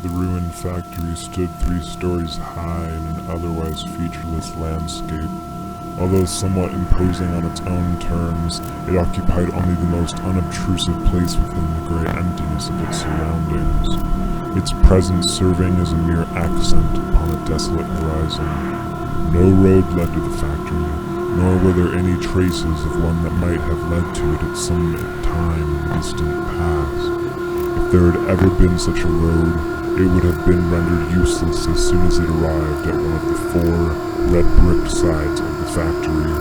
The ruined factory stood 3 stories high in an otherwise featureless landscape. Although somewhat imposing on its own terms, it occupied only the most unobtrusive place within the grey emptiness of its surroundings, its presence serving as a mere accent upon a desolate horizon. No road led to the factory, nor were there any traces of one that might have led to it at some time in the distant past. If there had ever been such a road, it would have been rendered useless as soon as it arrived at one of the 4 red-brick sides of the factory.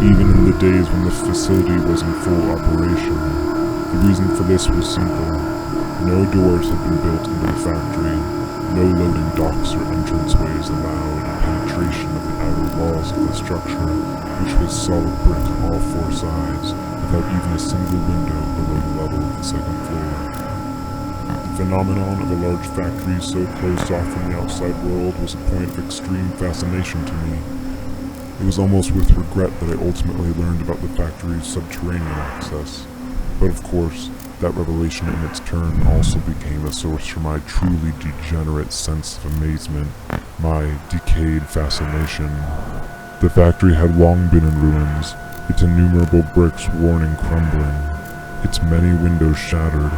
Even in the days when the facility was in full operation, the reason for this was simple. No doors had been built into the factory, no loading docks or entranceways allowed penetration of the outer walls of the structure, which was solid brick on all 4 sides, without even a single window below the level of the 2nd floor. The phenomenon of a large factory so closed off from the outside world was a point of extreme fascination to me. It was almost with regret that I ultimately learned about the factory's subterranean access. But of course, that revelation in its turn also became a source for my truly degenerate sense of amazement, my decayed fascination. The factory had long been in ruins, its innumerable bricks worn and crumbling, its many windows shattered.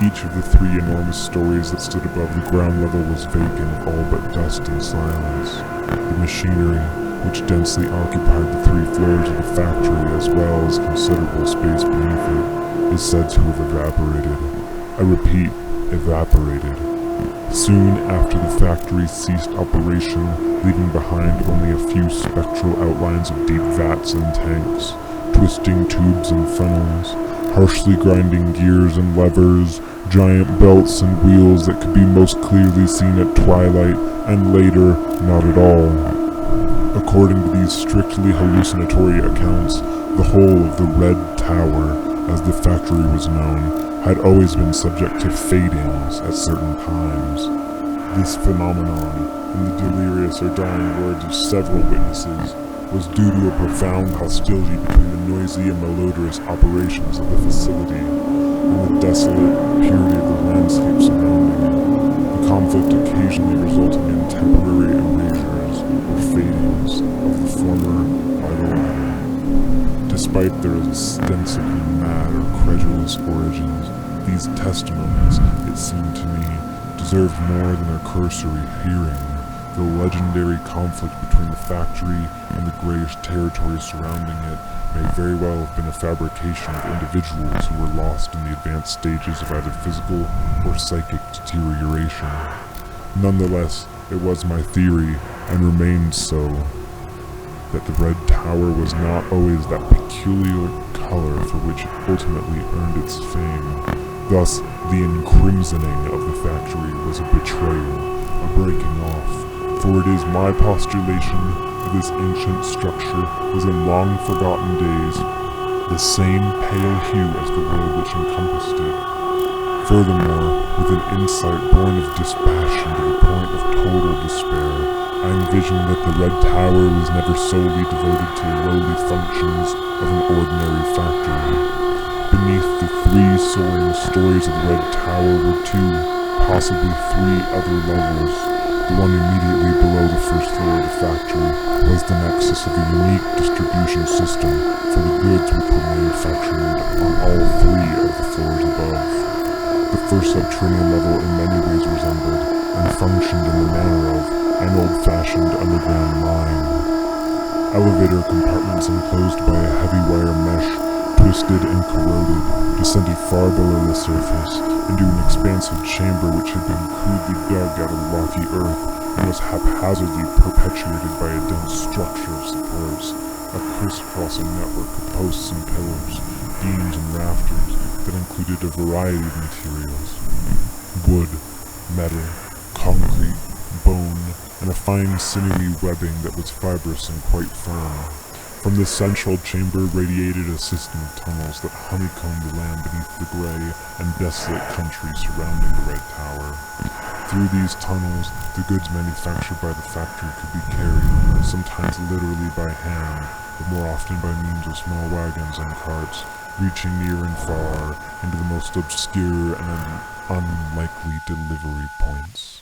Each of the 3 enormous stories that stood above the ground level was vacant of all but dust and silence. The machinery, which densely occupied the 3 floors of the factory as well as considerable space beneath it, is said to have evaporated. I repeat, evaporated. Soon after the factory ceased operation, leaving behind only a few spectral outlines of deep vats and tanks, twisting tubes and funnels, harshly grinding gears and levers, giant belts and wheels that could be most clearly seen at twilight, and later, not at all. According to these strictly hallucinatory accounts, the whole of the Red Tower, as the factory was known, had always been subject to fadings at certain times. This phenomenon, in the delirious or dying words of several witnesses, was due to a profound hostility between the noisy and malodorous operations of the facility and the desolate purity of the landscape surrounding it, the conflict occasionally resulting in temporary erasures or fadings of the former vital matter. Despite their ostensibly mad or credulous origins, these testimonies, it seemed to me, deserved more than a cursory hearing. The legendary conflict between the factory and the grayish territory surrounding it may very well have been a fabrication of individuals who were lost in the advanced stages of either physical or psychic deterioration. Nonetheless, it was my theory, and remained so, that the Red Tower was not always that peculiar color for which it ultimately earned its fame. Thus, the encrimsoning of the factory was a betrayal, a breaking off. For it is my postulation that this ancient structure was in long-forgotten days the same pale hue as the world which encompassed it. Furthermore, with an insight born of dispassion to the point of total despair, I envisioned that the Red Tower was never solely devoted to the lowly functions of an ordinary factory. Beneath the 3 soaring stories of the Red Tower were 2, possibly 3 other levels. The one immediately below the 1st floor of the factory was the nexus of a unique distribution system, for the goods which were manufactured on all 3 of the floors above. The first subterranean level in many ways resembled, and functioned in the manner of, an old-fashioned underground mine. Elevator compartments enclosed by a heavy wire mesh, twisted and corroded, descended far below the surface, into an expansive chamber which had been crudely dug out of the rocky earth and was haphazardly perpetuated by a dense structure of supports, a crisscrossing network of posts and pillars, beams and rafters that included a variety of materials: wood, metal, concrete, bone, and a fine sinewy webbing that was fibrous and quite firm. From this central chamber radiated a system of tunnels that honeycombed the land beneath the grey and desolate country surrounding the Red Tower. Through these tunnels, the goods manufactured by the factory could be carried, sometimes literally by hand, but more often by means of small wagons and carts, reaching near and far into the most obscure and likely delivery points.